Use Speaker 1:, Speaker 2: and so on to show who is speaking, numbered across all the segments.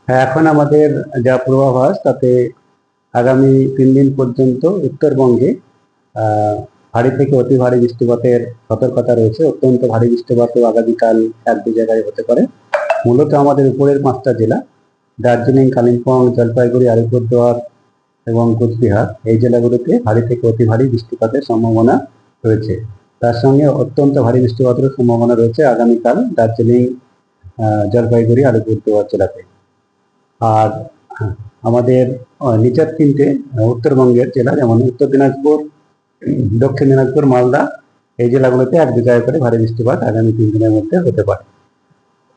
Speaker 1: হ্যাঁ, এখন আমাদের যা পূর্বাভাস তাতে আগামী 3 দিন পর্যন্ত উত্তরবঙ্গে ভারী থেকে অতি ভারী বৃষ্টিপাতের সতর্কতা রয়েছে। অত্যন্ত ভারী বৃষ্টিপাতও আগামীকাল 1-2 জায়গায় হতে পারে। মূলত আমাদের উপরের 5টা জেলা দার্জিলিং, কালিম্পং, জলপাইগুড়ি, আলিপুরদুয়ার এবং কোচবিহার এই জেলাগুলোতে ভারী থেকে অতি ভারী বৃষ্টিপাতের সম্ভাবনা রয়েছে। তার সঙ্গে অত্যন্ত ভারী বৃষ্টিপাতের সম্ভাবনা রয়েছে আগামীকাল দার্জিলিং, জলপাইগুড়ি, আলিপুরদুয়ার জেলাতে। আর আমাদের নিচের 3টে উত্তরবঙ্গের জেলা যেমন উত্তর দিনাজপুর, দক্ষিণ দিনাজপুর, মালদা এই জেলাগুলোতে 1-2 জায়গা করে ভারী বৃষ্টিপাত আগামী 3 দিনের মধ্যে হতে পারে।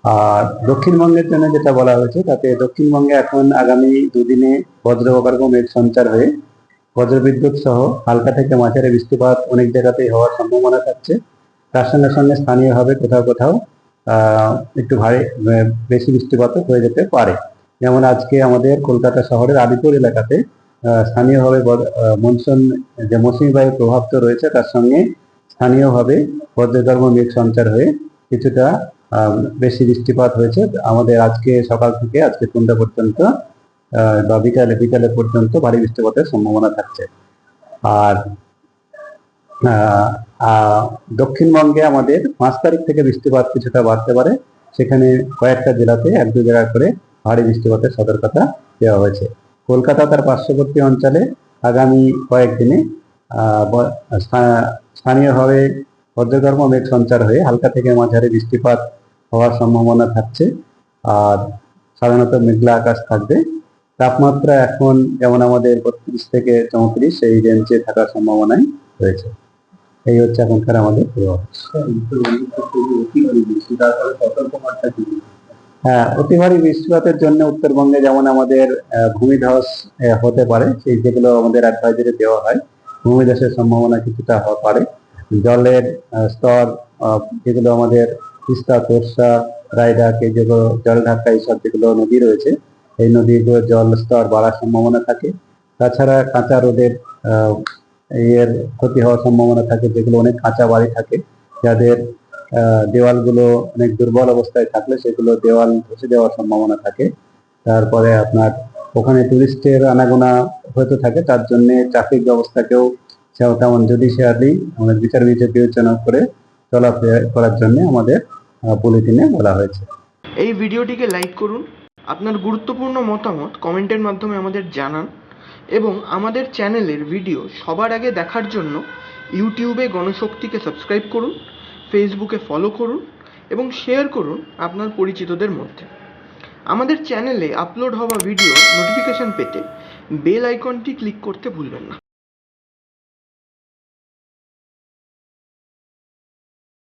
Speaker 1: আর দক্ষিণবঙ্গের জন্য যেটা বলা হয়েছে তাতে দক্ষিণবঙ্গে এখন আগামী 2 দিনে বজ্রগর্ভ মেঘ সঞ্চার হয়ে বজ্রবিদ্যুৎ সহ হালকা থেকে মাঝারি বৃষ্টিপাত অনেক জায়গাতেই হওয়ার সম্ভাবনা থাকছে। তার সঙ্গে সঙ্গে স্থানীয়ভাবে কোথাও কোথাও একটু ভারী বেশি বৃষ্টিপাতও হয়ে যেতে পারে। যেমন আজকে আমাদের কলকাতা শহরের আলিপুর এলাকাতে স্থানীয়ভাবে মনসুন যে মৌসুমী বায়ুর প্রভাব তো রয়েছে, তার সঙ্গে স্থানীয়ভাবে বজ্রগর্ভ মেঘ সঞ্চার হয়ে কিছুটা বেশি বৃষ্টিপাত হয়েছে। আমাদের আজকে সকাল থেকে আজকে সন্ধ্যা পর্যন্ত বা বিকালে পর্যন্ত ভারী বৃষ্টিপাতের সম্ভাবনা থাকছে। আর দক্ষিণবঙ্গে আমাদের 5 তারিখ থেকে বৃষ্টিপাত কিছুটা বাড়তে পারে। সেখানে কয়েকটা জেলাতে 1-2 জায়গা করে ভারী বৃষ্টিপাতের সতর্কতা দেওয়া হয়েছে। কলকাতা তার পার্শ্ববর্তী অঞ্চলে আগামী কয়েকদিনে স্থানীয়ভাবে বজ্রগর্ভ মেঘ সঞ্চার হয়ে হালকা থেকে মাঝারি বৃষ্টিপাত হওয়ার সম্ভাবনা থাকছে। আর সাধারণত মেঘলা আকাশ থাকবে। তাপমাত্রা এখন যেমন আমাদের 32 থেকে 34 এই রেঞ্জে থাকার সম্ভাবনাই রয়েছে। এই হচ্ছে এখনকার আমাদের পূর্বাভাস। হ্যাঁ, অতি ভারী বৃষ্টিপাতের জন্য উত্তরবঙ্গে যেমন আমাদের ভূমিধস হতে পারে, সেই যেগুলো আমাদের অ্যাডভাইজারি দেওয়া হয়। ভূমিধসের সম্ভাবনা কিছুটা হতে পারে। জলের স্তর যেগুলো আমাদের তিস্তা, তোর্ষা, রায়ডাক এই যেগুলো জলঢাকা এইসব যেগুলো নদী রয়েছে, এই নদীগুলো জল স্তর বাড়ার সম্ভাবনা থাকে। তাছাড়া কাঁচা রোদের এর ক্ষতি হওয়ার সম্ভাবনা থাকে, যেগুলো অনেক কাঁচা বাড়ি থাকে, যাদের দেওয়ালগুলো অনেক দুর্বল অবস্থায় থাকলে সেগুলো দেওয়াল ধসে যাওয়ার সম্ভাবনা থাকে। তারপরে আপনার ওখানে টুরিস্টের আনাগোনা হতে থাকে, তার জন্য ট্রাফিক ব্যবস্থাকেও তেমন জুডিশিয়ালি আমাদের বিচার বিবেচনা করে চলাফেরা করার জন্য আমাদের বুলেটিনে বলা হয়েছে।
Speaker 2: এই ভিডিওটিকে লাইক করুন, আপনার গুরুত্বপূর্ণ মতামত কমেন্টের মাধ্যমে আমাদের জানান এবং আমাদের চ্যানেলের ভিডিও সবার আগে দেখার জন্য ইউটিউবে গণশক্তিকে সাবস্ক্রাইব করুন, ফেসবুকে ফলো করুন এবং শেয়ার করুন আপনার পরিচিতদের মধ্যে। আমাদের চ্যানেলে আপলোড হওয়া ভিডিও নোটিফিকেশন পেতে বেল আইকনটি ক্লিক করতে ভুলবেন না।